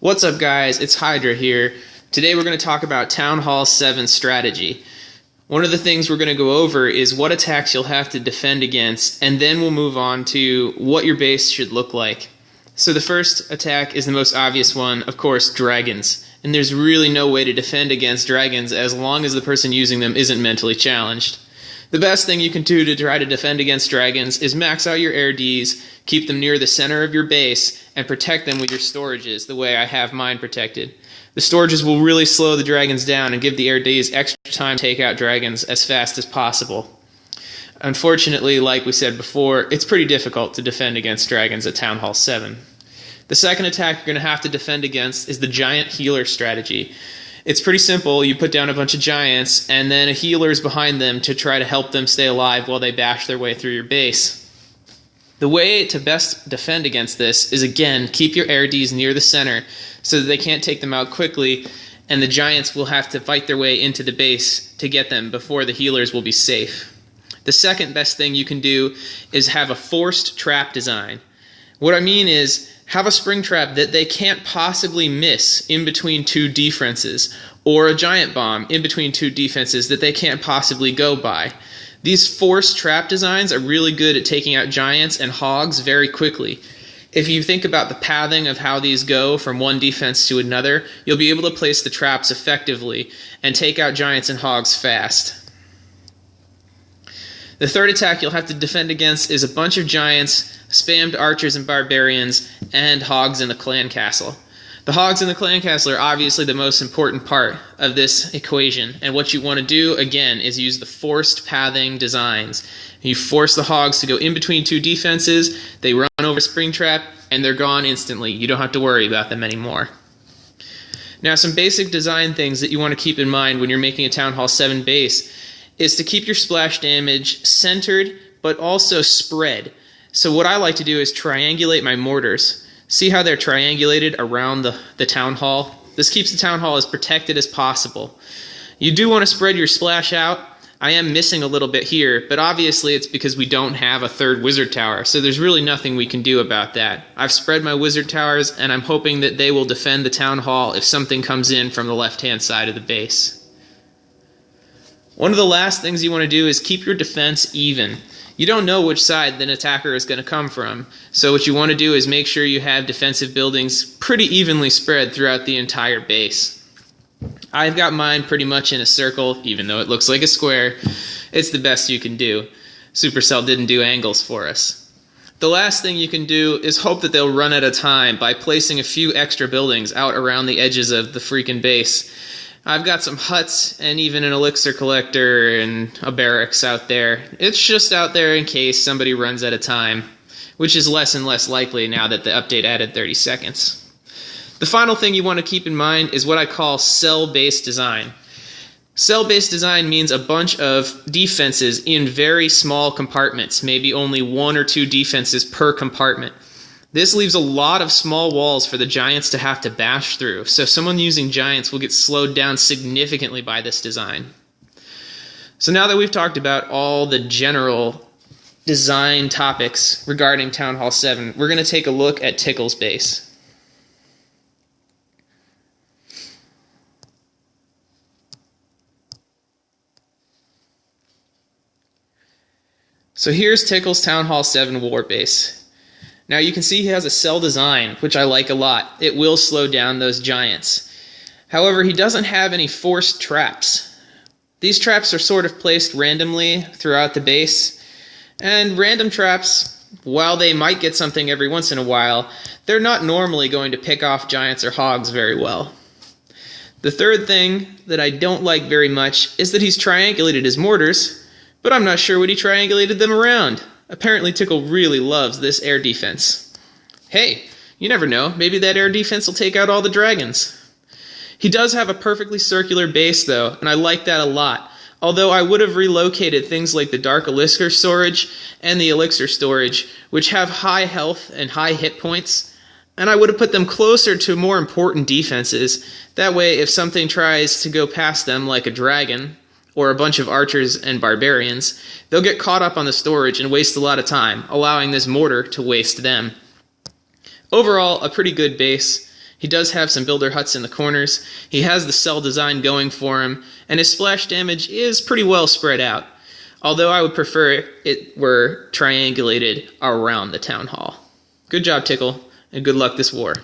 What's up guys, it's Hydra here. Today we're going to talk about Town Hall 7 strategy. One of the things we're going to go over is what attacks you'll have to defend against, and then we'll move on to what your base should look like. So the first attack is the most obvious one, of course, dragons. And there's really no way to defend against dragons as long as the person using them isn't mentally challenged. The best thing you can do to try to defend against dragons is max out your air Ds, keep them near the center of your base, and protect them with your storages the way I have mine protected. The storages will really slow the dragons down and give the air Ds extra time to take out dragons as fast as possible. Unfortunately, like we said before, it's pretty difficult to defend against dragons at Town Hall 7. The second attack you're going to have to defend against is the giant healer strategy. It's pretty simple. You put down a bunch of giants, and then a healer is behind them to try to help them stay alive while they bash their way through your base. The way to best defend against this is, again, keep your air Ds near the center so that they can't take them out quickly, and the giants will have to fight their way into the base to get them before the healers will be safe. The second best thing you can do is have a forced trap design. What I mean is, have a spring trap that they can't possibly miss in between two defenses, or a giant bomb in between two defenses that they can't possibly go by. These forced trap designs are really good at taking out giants and hogs very quickly. If you think about the pathing of how these go from one defense to another, you'll be able to place the traps effectively and take out giants and hogs fast. The third attack you'll have to defend against is a bunch of giants, spammed archers and barbarians, and hogs in the clan castle. The hogs in the clan castle are obviously the most important part of this equation, and what you want to do, again, is use the forced pathing designs. You force the hogs to go in between two defenses, they run over a spring trap, and they're gone instantly. You don't have to worry about them anymore. Now, some basic design things that you want to keep in mind when you're making a Town Hall 7 base is to keep your splash damage centered, but also spread. So what I like to do is triangulate my mortars. See how they're triangulated around the town hall? This keeps the town hall as protected as possible. You do want to spread your splash out. I am missing a little bit here, but obviously it's because we don't have a third wizard tower, so there's really nothing we can do about that. I've spread my wizard towers, and I'm hoping that they will defend the town hall if something comes in from the left-hand side of the base. One of the last things you want to do is keep your defense even. You don't know which side an attacker is going to come from, so what you want to do is make sure you have defensive buildings pretty evenly spread throughout the entire base. I've got mine pretty much in a circle, even though it looks like a square. It's the best you can do. Supercell didn't do angles for us. The last thing you can do is hope that they'll run out of time by placing a few extra buildings out around the edges of the freaking base. I've got some huts and even an elixir collector and a barracks out there. It's just out there in case somebody runs out of time, which is less and less likely now that the update added 30 seconds. The final thing you want to keep in mind is what I call cell-based design. Cell-based design means a bunch of defenses in very small compartments, maybe only one or two defenses per compartment. This leaves a lot of small walls for the giants to have to bash through, so someone using giants will get slowed down significantly by this design. So now that we've talked about all the general design topics regarding Town Hall 7, we're going to take a look at Tickle's base. So here's Tickle's Town Hall 7 war base. Now you can see he has a cell design, which I like a lot. It will slow down those giants. However, he doesn't have any forced traps. These traps are sort of placed randomly throughout the base, and random traps, while they might get something every once in a while, they're not normally going to pick off giants or hogs very well. The third thing that I don't like very much is that he's triangulated his mortars, but I'm not sure what he triangulated them around. Apparently Tickle really loves this air defense. Hey, you never know, maybe that air defense will take out all the dragons. He does have a perfectly circular base though, and I like that a lot. Although I would have relocated things like the dark elixir storage and the elixir storage, which have high health and high hit points, and I would have put them closer to more important defenses. That way if something tries to go past them like a dragon, or a bunch of archers and barbarians, they'll get caught up on the storage and waste a lot of time, allowing this mortar to waste them. Overall, a pretty good base. He does have some builder huts in the corners, he has the cell design going for him, and his splash damage is pretty well spread out, although I would prefer it were triangulated around the town hall. Good job, Tickle, and good luck this war.